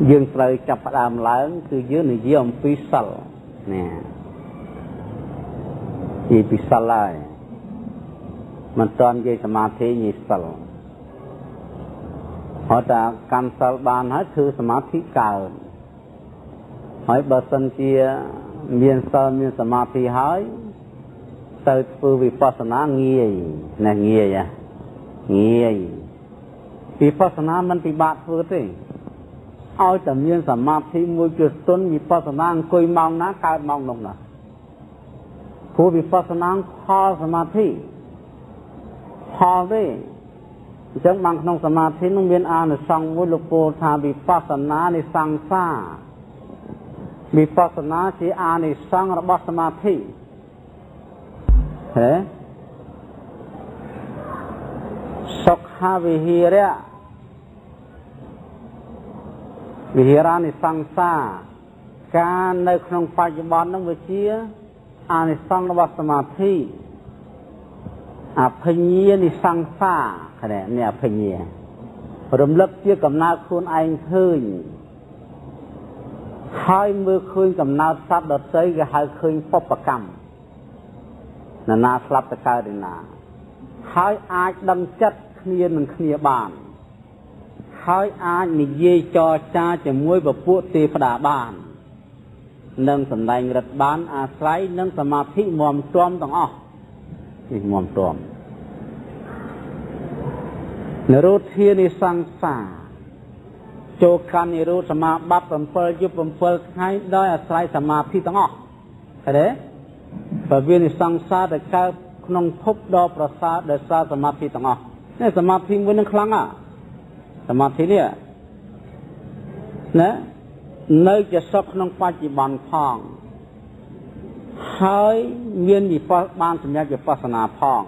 dương trời chập đàm lớn từ dưới này dưới ông phi sal nè gì phi sal lại mình toàn dây sám thi nhị sal họ ta can sal ban hết thư sám thi cao hỏi bờ sân kia miền sal miền sám thi hỏi từ phương vipassana nghe nè nghe vậy nghe vipassana mình bị bạt vừa thế ao tầm nhiên sám thi môi trường tuấn vipassana coi mong ná cao mong lông nèผู้วิปัสสนาพอสมาธิพอได้จังบางขนมสมาธินุ่งเวียนอาในสังวุลโปธาวิปัสสนาในสังสาวิปัสสนาสีอาในสังระบบสมาธิเฮ้สุขวิหิระวิหิระในสังสาการในขนมปัจจุบันนั้นวิเชียอานิสังระบบสมาธิอภิญญานิสังสาคะแนนเนี่ยอภิญญารวมเลิกเกี่ยวกับนาคุณไอ้คืนให้มือคืนกับนาสัตว์ดดใจก็ให้คืนพบประกรรมนาสลับตะการดินาให้อาจดังจัดเคลียร์หนึ่งเคลียร์บานให้อาจนิเยจอจ้าจะมวยแบบพวกเทพดาบานนั่งสำแดงรัฐบาลอาศัยนั่งสมาธิมอมจอมต้องอ้อนี่มอมจอมนรุเทียนิสังสาโจกันนิรุสมาบัติผมเปิลยุบผมเปิลให้ได้อาศัยสมาธิต้องอ้อเห็นไหมพระวินิสังสาแต่การขนมพบดอประสาเดชาสมาธิต้องอ้อนี่สมาธิวันนึงครั้งอ่ะสมาธิเนี่ยนะในจะสับขนมปัจจุบันพองให้เมียนมีบ้านสมัยจะปัสนาพอง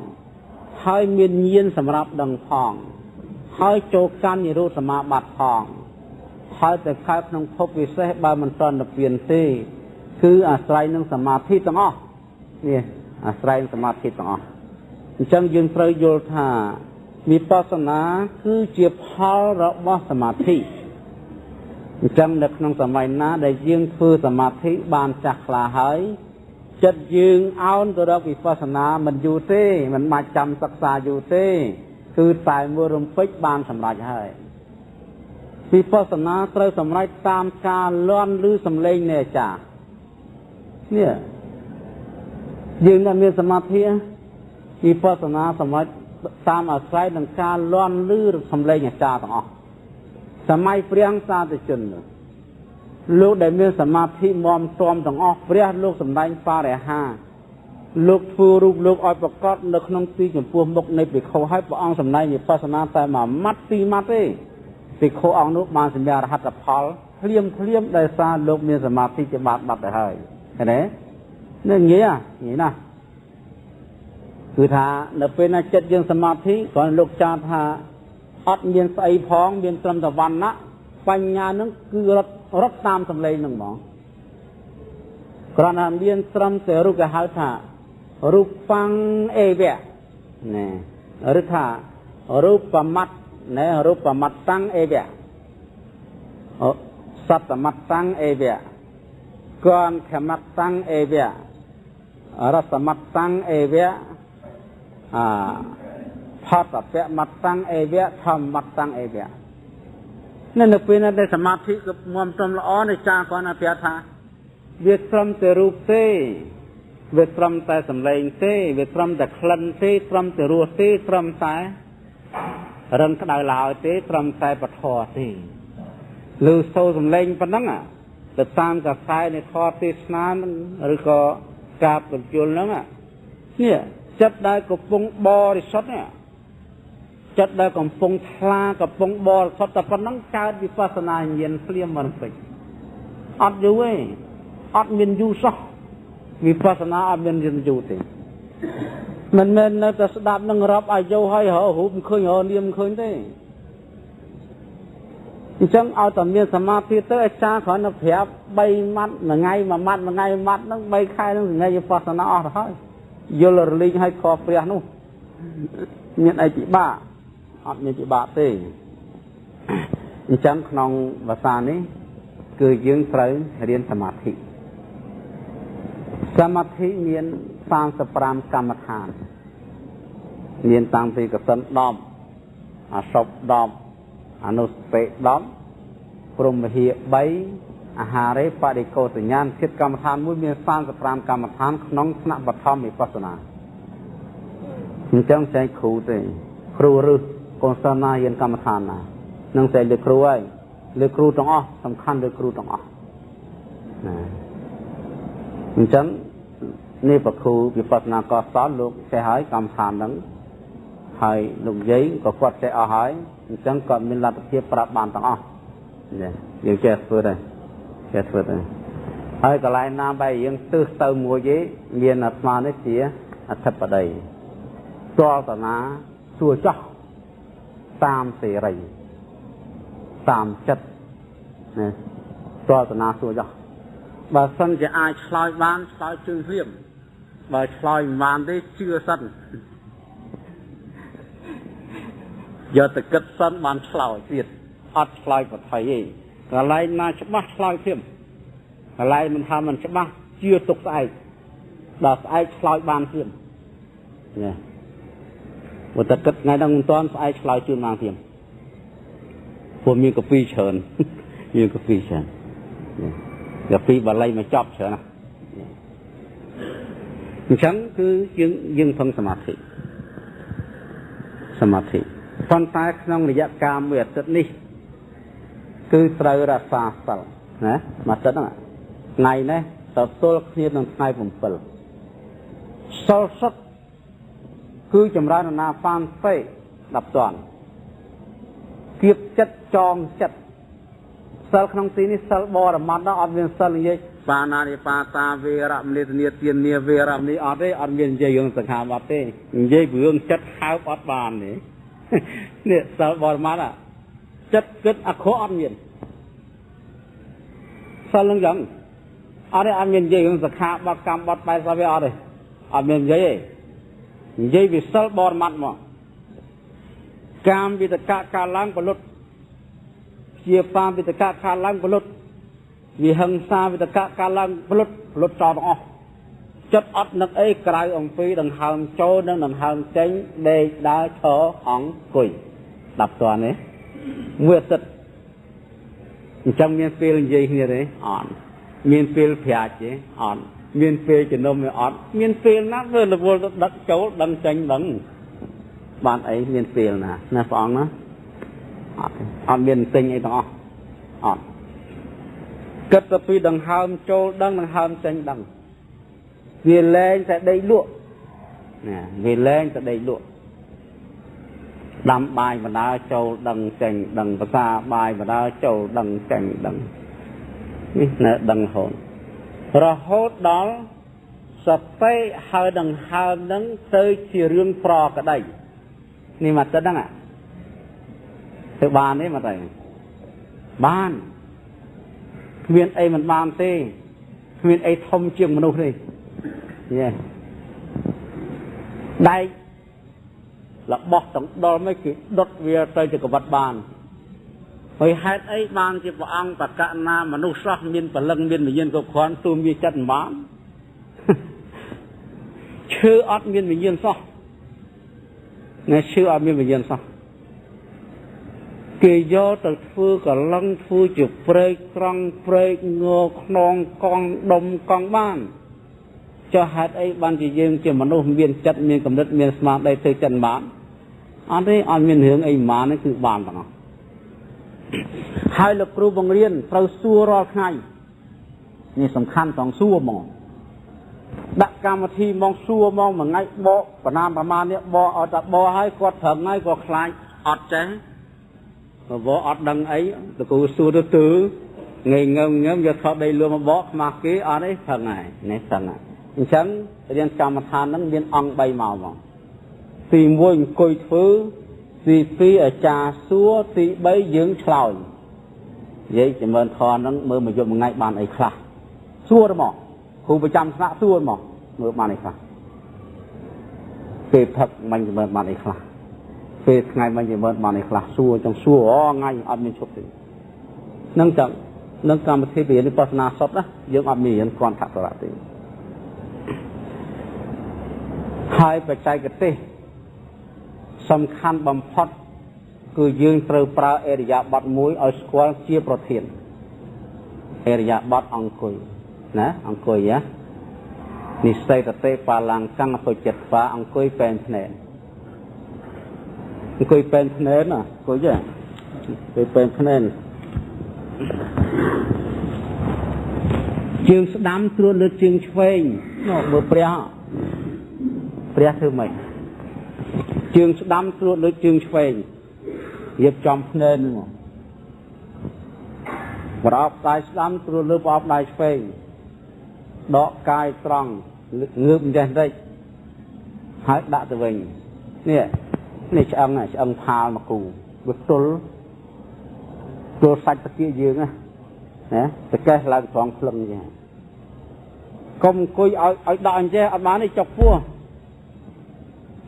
ให้เมียนเย็นสำหรับดังพองให้โจกันในรูสมาบัติพองให้แต่ใครขนมพบวิเศษบามันตอนเปลี่ยนตีคืออาศัยนั่งสมาธิต้องอ้อนี่อาศัยสมาธิต้องอ้อจังยืนประโยชน์ท่ามีปัสนาคือเจียบพาระว่าสมาธิจังเด็กน้องสมัยน้าได้ยืงฟื้นสมาธิบานจักลาหายจัดยืงเอาตัวเราวิปัสสนามันอยู่เต้มันมาจำศึกษาอยู่เต้คือสายมือรมปิกบานสำหรับให้วิปัสสนาเตยสำหรับตามการล้อนลือสำเร็จเนี่ยจ้าเนี่ยยืงนั้นมีสมาธิวิปัสสนาสำหรับตามอาศัยดังการล้อนลือสำเร็จเนี่ยจ้าต้องออกสมัยเปรียงซาติจุนลูกได้มีสมาธิมอมตอมต้องออกเปรียลูกสำได้ฟ้าแร่ห้าลูกฟูรูปลูกอ้อยประกอบในขนมตีจมพวงมกในปีเขาให้พระองค์สำได้มีปัสนาแต่มามัดตีมัดเอ้ปีเขาเอานุมาสัญญาหัตถพลเคลียมได้ซาลูกมีสมาธิจะบาดได้ให้เห็นไหมนี่อย่างนี้นะคือถ้าเราเป็นนักจัดยังสมาธิก่อนลูกจาธาอัดเมียนใส่พ้องเมียนตรมตะวันนะปัญญานั้นคือรถตามสำเร็จหนึ่งหมองกรณีเมียนตรมเสรุกะหาถารูปฟังเอเบะเนี่ยหรือถ้ารูปประมัดเนี่ยรูปประมัดตั้งเอเบะสัตตมัดตั้งเอเบะก่อนขมัดตั้งเอเบะรัศมัดตั้งเอเบะพอตัดเปะมัดตั้งเอเวะทำมัดตั้งเอเวะนั่นเป็นในสมาธิกับมวมตรมละอ้อในจากรอภิธาเวทตรมแต่รูปเต้เวทตรมแต่สำเร็จเต้เวทตรมแต่คลันเต้ตรมแต่รัวเต้ตรมแต่เรื่องกระดาษลาวเต้ตรมแต่ปะทอเต้หรือโซ่สำเร็จปะนั่งอ่ะแต่ตามกับสายในทอเต้สนานหรือก็กาบกับจุลนั่งอ่ะเนี่ยจัดได้กับปงบอริสดเนี่ยจัดได้กับปงทลากับปงบอลสดแต่พนังการวิปัสสนาเย็นเปลี่ยนมันไปอัดอยู่เว้ยอัดมินยูซะวิปัสสนาอัดมินยันยูติมันในแต่สดับนั่งรับอายุให้เหรอหูมันเคยเหรอเนียมเคยได้จังเอาแต่เมียสมาธิเตอร์จ้าขอนับเพียบใบมัดมาไงมามัดมาไงมัดนั่งใบไข่นั่งไงวิปัสสนาอ๋อเฮ้ยโยลลิงให้คอเปรียนู้เมียไอจิบ้าอัดเมียจิบ้าเต้ จังขนองภาษานี้คือយើងត្រូវរៀនសមាធិសមាធិមាន35កម្មដ្ឋានមានតាំងពីកសិន10អសព10អនុស្តិ10ព្រមវិហារ3អាហារេបរិកោសញ្ញាណចិត្តកម្មដ្ឋានមួយមាន35កម្មដ្ឋានក្នុងថ្នាក់បឋមវិបស្សនាអញ្ចឹងចែកគ្រូទេគ្រូឬកូនសិស្សណារៀនកម្មដ្ឋានណានឹងតែលើគ្រូហើយលើគ្រូទាំងអស់សំខាន់លើគ្រូទាំងអស់ណាអញ្ចឹងនេះប្រគ្រូវិបស្សនាកសលលោកចេះហើយកម្មដ្ឋានហ្នឹងហើយលោកយាយក៏គាត់ចេះអស់ហើយអញ្ចឹងគាត់មានលទ្ធភាពប្រាប់បានទាំងអស់យើងចេះធ្វើដែរចេះធ្វើដែរហើយកន្លែងណាបែរយើងទិសទៅមួយទេមានអាត្មានេះជាអធិបតីទលតាណាសួរចោះតាមសេរីតាមចិត្តណាទលតាណាសួរចោះបើសិនជាអាចឆ្លើយបានឆ្លើយជឿភ្លាមបើឆ្លើយមិនបានទេជឿសិនយកទៅគិតសិនបានឆ្លើយទៀតអត់ឆ្លើយប្រថុយទេកន្លែងណាច្បាស់ឆ្លើយភ្លាមកន្លែងមិនថាមិនច្បាស់ជឿទុកស្អែកដល់ស្អែកឆ្លើយបានភ្លាមណាបើតែគិតថ្ងៃហ្នឹងមិនទាន់ស្អែកឆ្លើយជឿបានភ្លាមព្រោះមានកពីច្រើនមានកពីច្រើនកពីបាលីមកចប់ច្រើនណាអញ្ចឹងគឺយើងផឹងសមាធិប៉ុន្តែក្នុងរយៈកាលមួយអាទិត្យនេះគឺត្រូវរក្សាសិលណាមួយអាទិត្យហ្នឹងថ្ងៃនេះទទួលគ្នានឹងថ្ងៃ7សិលសុទ្ធគឺចម្រើនអាណាបានពេ10តនគៀបចិត្តចងចិត្តសិលក្នុងទីនេះសិលបរមត្តដល់អត់មានសិលនិយាយបាណានិបាតាវេរមណីទានាទានាវេរមណីអត់ទេអត់មាននិយាយរឿងសង្ខារបាត់ទេនិយាយពីរឿងចិត្តហៅអត់បានទេនេះសិលបរមត្តចិត្តគិតអក្រក់អត់មានសិលនឹងយ៉ាងអត់ទេអត់មាននិយាយរឿងសង្ខារបាត់កម្មបាត់បែបស្អីអត់ទេអត់មាននិយាយទេនិយាយពីសិលបរមត្តមកកាមវិតកៈការឡើងពលុតជាបាវិតកៈការឡើងពលុតវិហិង្សាវិតកៈការឡើងពលុតចោលទាំងអស់ចិត្តអត់នឹកអីក្រៅអំពីដង្ហើមចូលនិងដង្ហើមចេញដេកដើរឈរអង្គុយ10តននេះមួយអាទិត្យអញ្ចឹងមានពេលនិយាយគ្នាទេអត់មានពេលប្រាជ្ញទេអត់មានពេលជំនុំទេអត់មានពេលណាធ្វើរវល់ទៅដឹកចូលដឹងចេញដឹងបានអីមានពេលណាព្រះអង្គណាអត់មានទិញអីទាំងអស់អត់គិតទៅពីដង្ហើមចូលដឹងដង្ហើមចេញដឹងវាលែងតែដេកលក់ណាវាលែងតែដេកលក់ដាំបាយបណ្ដើចូលដឹងចេញដឹងភាសាបាយបណ្ដើចូលដឹងចេញដឹងនេះនៅដឹងរហូតដល់សតិហើយដង្ហើមនឹងទៅជារឿងប្រក្តីនេះមកទៅហ្នឹងទៅបានទេមកទៅបានគ្មានអីមិនបានទេគ្មានអីធំជាងមនុស្សទេយេដៃរបស់ទាំងដល់មិនគេដុតវាទៅជាកវត្តបានហើយហេតុអីបានជាព្រះអង្គបកណាមនុស្សសោះមានព្រលឹងមានវិញ្ញាណគ្រប់គ្រាន់ទូមវាចិត្តមិនបានឈើអត់មានវិញ្ញាណសោះអ្នកឈើអត់មានវិញ្ញាណសោះគេយកទៅធ្វើកលឹងធ្វើជាព្រែកត្រង់ព្រែកងខ្នងកង់ដុំកង់បានចុះហេតុអីបានជាយើងជាមនុស្សមានចិត្តមានគំនិតមានស្មារតីធ្វើចិត្តបានអត់ទេអត់មានរឿងអីបានទេគឺបានទាំងអស់ហើយលោកគ្រូបង្រៀនត្រូវសួររាល់ថ្ងៃនេះសំខាន់ต้องសួរហ្មងដាក់កម្មវិធីមកសួរមកមួយថ្ងៃបកបណ្ណាប្រមាណនេះបកឲ្យតែបកឲ្យគាត់ត្រឹមហើយគាត់ខ្លាចអត់ចេះបកអត់ដឹងអីលោកគ្រូសួរទៅងើងើមយកថតដីលួមកបកខ្មាស់គេអត់ទេថឹងហើយនេះថឹងហើយអញ្ចឹងរៀនកម្មដ្ឋានហ្នឹងមានអង្គ3មកហ្មងទី1អង្គុយធ្វើទី2អាចារ្យសួរទី3យើងឆ្លើយនិយាយចម្រើនធនហ្នឹងមើលមកយកមួយថ្ងៃបានអីខ្លះសួរទៅមកគ្រូប្រចាំថ្នាក់សួរមកមើលបានអីខ្លះពេលផឹកមិនចម្រើនបានអីខ្លះ ពេលថ្ងៃមិនជាមើលបានឯខ្លះសួរចង់សួរថ្ងៃអត់មានឈប់ទេនឹងចឹងនឹងកម្មវិធីពរៀនវិបស្សនាសុទ្ធណាយើងអត់មានរៀនគ្រាន់ថាសារៈទេហើយបច្ចេកទេសសំខាន់បំផុតគឺយើងត្រូវប្រើអរិយាបថមួយឲ្យស្គាល់ជាប្រធានអរិយាបថអង្គុយណាអង្គុយណានិស្ស័យតតេបាឡាំងកាំងអពុចិត្តវាអង្គុយពេនភ្នែនអង្គុយពេនភ្នែនណាអង្គុយទេពេលពេនភ្នែនជើងស្ដាំត្រួតលើជើងឆ្វេងនោះមើលព្រះធ្វើម៉េចជើងស្ដាំត្រួតលើជើងឆ្វេងរៀបចំភ្នែនហ្នឹងប្រអប់ដៃស្ដាំត្រួតលើប្រអប់ដៃឆ្វេងដកកាយត្រង់ងើបចេះតិចហើយដាក់ទៅវិញនេះឆ្អឹងផាលមកគូវាទល់សាច់តាគៀយើងណាតកេះឡើងត្រង់ភ្លឹងចឹងកុំអង្គុយឲ្យដកអញ្ចេះអត់បានទេចុកពោះ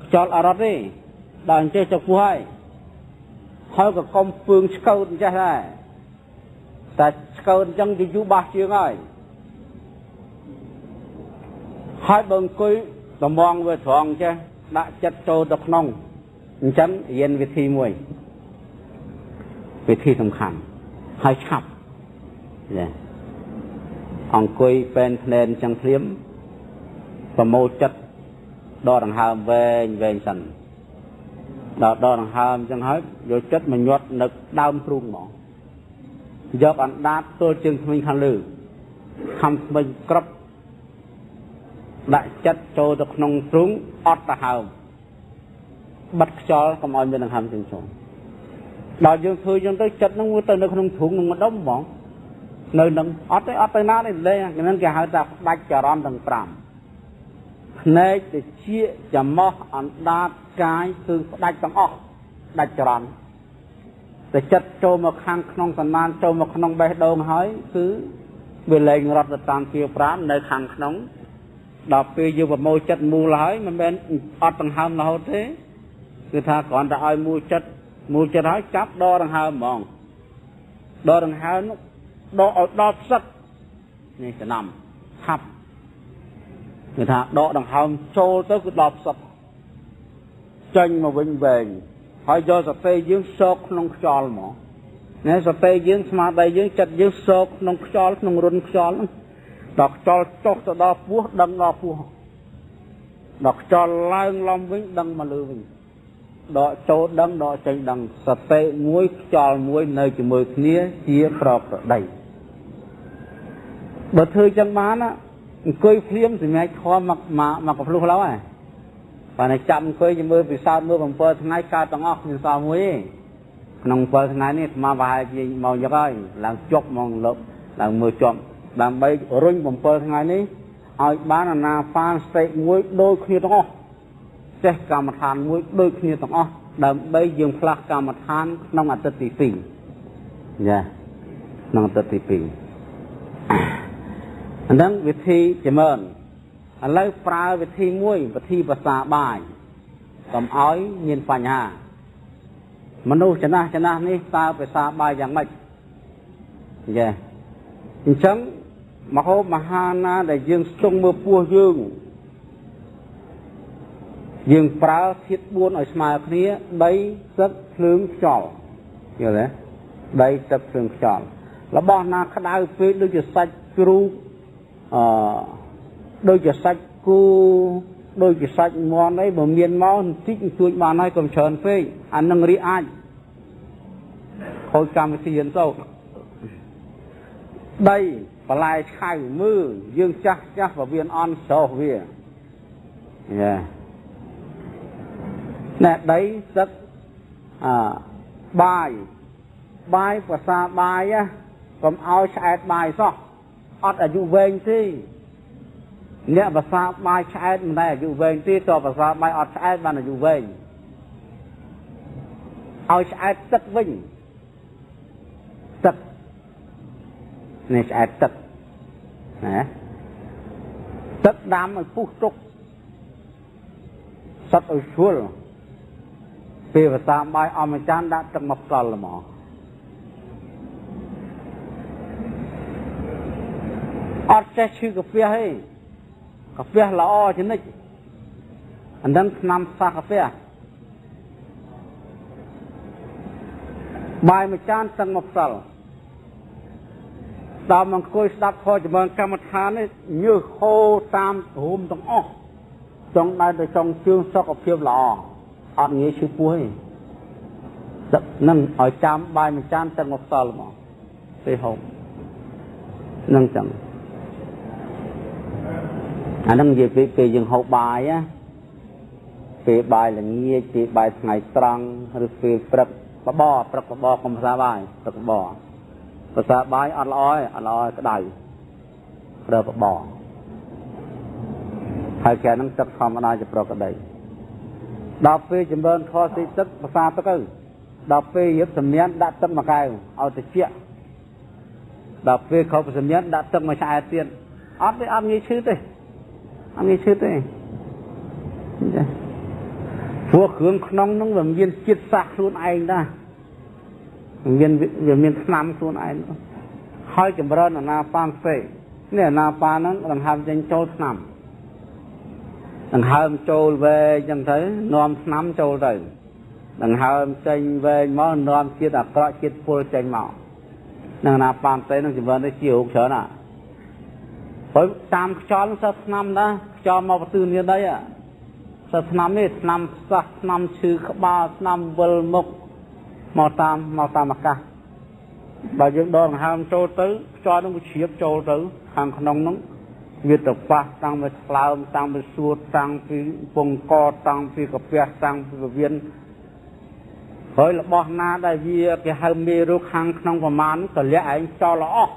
ខ្យល់អរត់ទេដល់អញ្ចេះចុកពោះហើយក៏កុំពើងឆ្កោតអញ្ចេះដែរតែឆ្កោតអញ្ចឹងយូរបាសជាងហើយបើអង្គុយតម្ងវាត្រង់ចេះដាក់ចិត្តចូលទៅក្នុងអញ្ចឹងរៀនវិធីមួយវិធីសំខាន់ហើយឆាប់អង្គុយពេនភ្នែនចឹងភ្លាមប្រមូលចិត្តដកដង្ហើមវែងសិនដល់ដកដង្ហើមចឹងហើយយកចិត្តមកញាត់នៅដើមទ្រូងហ្មងយកអណ្ដាតទល់ជើងធ្មេញខាងលើខំធ្មេញក្របដាក់ចិត្តចូលទៅក្នុងទ្រូងអត់ដង្ហើមបិទខ្យល់កុំឲ្យមានដង្ហើមចេញចូលដល់យើងធ្វើចឹងទៅចិត្តនឹងទៅនៅក្នុងទ្រូងនឹងម្ដុំហ្មងនៅនឹងអត់ទៅណាទេលេងហ្នឹងគេហៅថាផ្ដាច់ចរន្តទាំង5ភ្នែកតិចច្រមុះអណ្ដាតកាយគឺផ្ដាច់ទាំងអស់ដាច់ចរន្តតែចិត្តចូលមកខាងក្នុងសន្តានចូលមកក្នុងបេះដូងហើយគឺវាលែងរត់ទៅតាមជា5នៅខាងក្នុងដល់ពេលយើងប្រមូលចិត្តមូលហើយមិនមែនអត់ដង្ហើមរហូតទេគឺថាគ្រាន់តែឲ្យមូលចិត្តហើយចាប់ដកដង្ហើមហ្មងដកដង្ហើមដកឲ្យដល់ផ្សិតនេះចំណាំហាប់គឺថាដកដង្ហើមចូលទៅគឺដល់ផ្សិតចេញមកវិញវែងហើយយកសតិយើងសោកក្នុងខ្យល់ហ្មងសតិយើងស្មារតីយើងចិត្តយើងសោកក្នុងខ្យល់ក្នុងរុនខ្យល់ហ្នឹងដល់ខ្យល់ចុះទៅដល់ពោះដឹងដល់ពោះដល់ខ្យល់ឡើងឡំវិញដឹងមកលើវិញដកចូលដឹងដកចេញដឹងសតិមួយខ្យល់មួយនៅជាមួយគ្នាជាប្រប្រដីបើធ្វើចឹងបានអង្គុយភ្លាមសម្រាប់ខំមកកំភ្លុះឡូវហើយបើតែចាប់អង្គុយជាមួយពិសោធន៍មើល7ថ្ងៃកើតទាំងអស់មានសល់មួយទេក្នុង7ថ្ងៃនេះស្មារតីប្រហែលជាមកយកហើយឡើងជប់មកលប់ឡើងមើលជាប់ដើម្បីរុញ7ថ្ងៃនេះឲ្យបានអាណាបានស្ទេមួយដូចគ្នាទាំងអស់ចេះកម្មដ្ឋានមួយដូចគ្នាទាំងអស់ដើម្បីយើងផ្លាស់កម្មដ្ឋានក្នុងអាទិត្យទី2ក្នុងអាទិត្យទី2អញ្ចឹងវិធីចម្រើនឥឡូវប្រើវិធីមួយវិធីភាសាបាយកុំឲ្យមានបញ្ហាមនុស្សចំណាស់នេះតើភាសាបាយយ៉ាងម៉េចអញ្ចឹងមហោមហាណាដែលយើងស្ទង់មើលពោះយើងប្រើធាតុ4ឲ្យស្មើគ្នាដីទឹកភ្លើងខ្យល់យល់ទេដីទឹកភ្លើងខ្យល់របស់ណាក្តៅពេកដូចជាសាច់ជ្រូកដូចជាសាច់គោដូចជាសាច់មាន់អីបើមានមកបន្តិចជួយបានហើយកុំច្រើនពេកអានឹងរីអាចខូចកម្មវិធីរៀនសូត្រដីបន្លែឆៅមើលយើងចាស់បើវាអន់ស្រោះវាណែដីទឹកបាយភាសាបាយកុំឲ្យឆ្អែតបាយសោះអត់អាយុវែងទេអ្នកភាសាបាយឆ្អែតមិនដែលអាយុវែងទេតើភាសាបាយអត់ឆ្អែតបានអាយុវែងឲ្យឆ្អែតទឹកវិញទឹកនេះឆ្អែតទឹកណាទឹកដាំឲ្យពុះទុកសត្វឲ្យស្រួល ពេលភាសាបាយអម្ចាស់ដាក់ទឹកមកផ្ដល់ហ្មងអត់ចេះឈឺកាហ្វេទេកាហ្វេល្អជានិច្ចអានឹងឆ្នាំសាកាហ្វេបាយមួយចានទឹកមកផ្ដល់ដល់មកអង្គុយស្ដាប់ធម៌ចម្រើនកម្មដ្ឋាននេះញើសហូរតាមរួមទាំងអស់ចង់ដែរទៅចង់ជឿសុខភាពល្អអត់ងាយឈឺពោះទេទឹកនឹងឲ្យចាំបាយមួយចានទឹកមកផ្ដល់ហ្មងពេលហូបនឹងចឹងអានឹងនិយាយពេលយើងហូបបាយណាពេលបាយល្ងាចពេលបាយថ្ងៃត្រង់ឬពេលព្រឹកបបព្រឹកបបកុំភាសាបាយព្រឹកបបភាសាបាយអត់ល្អទេអត់ល្អក្តៅប្រើបបហើយគេនឹងទឹកធម្មតាជាប្រកដីដល់ពេលចម្រើនខស៊ីទឹកភាសាទឹកទៅដល់ពេលរៀបសម្ញដាក់ទឹកមួយកែវឲ្យត្រជាក់ដល់ពេលខោប្រសម្ញដាក់ទឹកមួយឆ្អែតទៀតអត់ទេអត់ងាយឈឺទេអត់ងាយឈឺទេចាព្រោះគ្រឿងក្នុងហ្នឹងវាមានជាតិសាសខ្លួនឯងដែរវាមានថ្នាំខ្លួនឯងហើយចម្រើនអាណាប៉ានសេនេះអាណាប៉ាហ្នឹងដង្ហើមចេញចូលថ្នាំដង្ហើមចូលវែងចឹងទៅនាំថ្នាំចូលទៅដង្ហើមចេញវែងមកនាំជាតិអាក្រក់ជាតិពុលចេញមកនឹងអាណាប៉ានសេហ្នឹងចម្រើនទៅជារោគច្រើនណាព្រោះតាមខ្យល់សិស្សថ្នាំណាខ្យល់មកបទឿននេះដីសិស្សថ្នាំនេះថ្នាំផ្សះថ្នាំឈឺក្បាលថ្នាំវិលមុខមកតាមអាកាសបើយើងដកដង្ហើមចូលទៅខ្យល់នឹងវាជ្រាបចូលទៅខាងក្នុងហ្នឹងវាទៅប៉ះតាំងពីថ្លើមតាំងពីសួតតាំងពីពងកតាំងពីកាពះតាំងពីពវៀនហើយរបស់ណាដែលវាគេហៅមេរោគខាងក្នុងប្រមាណក៏លាក់ឯងចោលអស់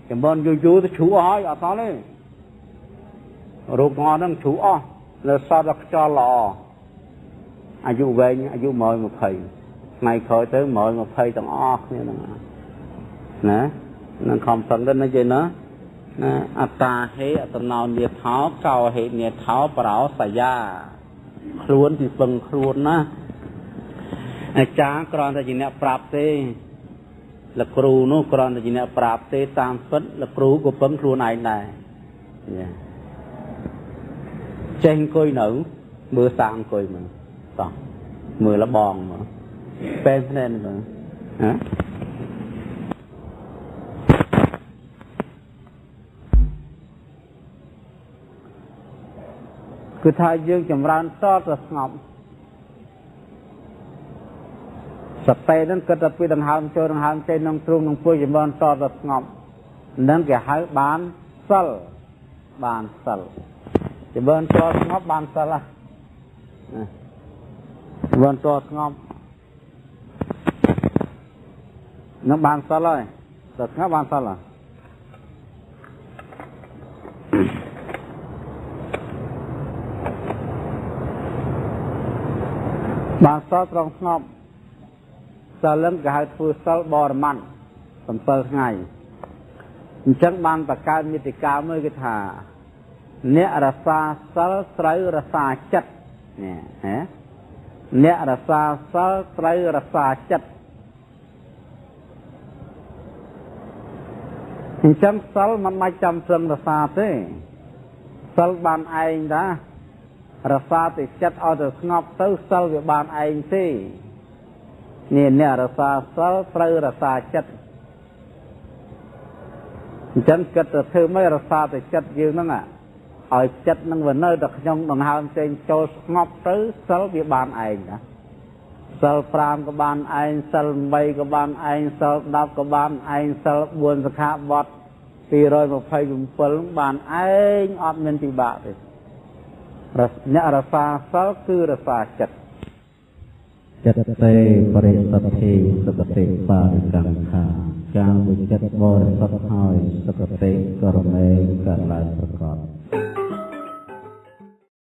ចំនួនយូរទៅជ្រុះអស់ហើយអត់សល់ទេរោគងហ្នឹងជ្រុះអស់លើសតដល់ខ្យល់ល្អអាយុវែងអាយុ120ថ្ងៃក្រោយទៅ120ទាំងអស់គ្នាហ្នឹងណានឹងខំប្រឹងទៅណាយេណាណាអត្តាហេអតណោនិថោកោហេនិថោប្រោសយាខ្លួនពីពឹងខ្លួនណាអាចារ្យគ្រាន់តែជាអ្នកប្រាប់ទេលោកគ្រូនោះគ្រាន់តែជាអ្នកប្រាប់ទេតាមពិតលោកគ្រូក៏ពឹងខ្លួនឯងដែរចេះអង្គុយនៅមើលសាអង្គុយមើលតោះមើលលបងមើលពេលភ្នែនមើលហ៎គឺថាយើងចម្រើនតទៅស្ងប់សតិនឹងគិតទៅពីដង្ហើមចូលដង្ហើមចេញក្នុងទ្រូងក្នុងពុយចម្រើនតទៅស្ងប់នឹងគេហៅបានសិលចម្រើនតស្ងប់បានសិលចម្រើនតស្ងប់នឹងបានសិលហើយតស្ងប់បានសិលហើយបានសិលត្រង់ស្ងប់សិលនឹងគេហៅធ្វើសិលបរមត្ថ7ថ្ងៃអញ្ចឹងបានបកកើតមេតិកាមួយគេថាអ្នករសាសិលត្រូវរសាចិត្តនេះហ៎អ្នករសាសិលត្រូវរសាចិត្តអញ្ចឹងសិលមិនបាច់ចាំប្រឹងរសាទេសិលបានឯងដែររសាទៅចិត្តឲ្យទៅស្ងប់ទៅសិលវាបានឯងទេនេះអ្នករសាសិលត្រូវរសាចិត្តអញ្ចឹងគិតទៅធ្វើមិនរសាទៅចិត្តយើងហ្នឹងឲ្យចិត្តនឹងវានៅតែក្នុងដង្ហើមចេញចូលស្ងប់ទៅសិលវាបានឯងណាសិល5ក៏បានឯងសិល8ក៏បានឯងសិល10ក៏បានឯងសិល4សិក្ខាបទ227បានឯងអត់មានពិបាកទេអ្នករសាសិលគឺរសាចិត្តចិត្តទេបរិសុទ្ធិសុគតិបារិកង្ខាកាលវិចិត្តបរិសុទ្ធហើយសុគតិក៏រមែងកើតឡើងប្រកប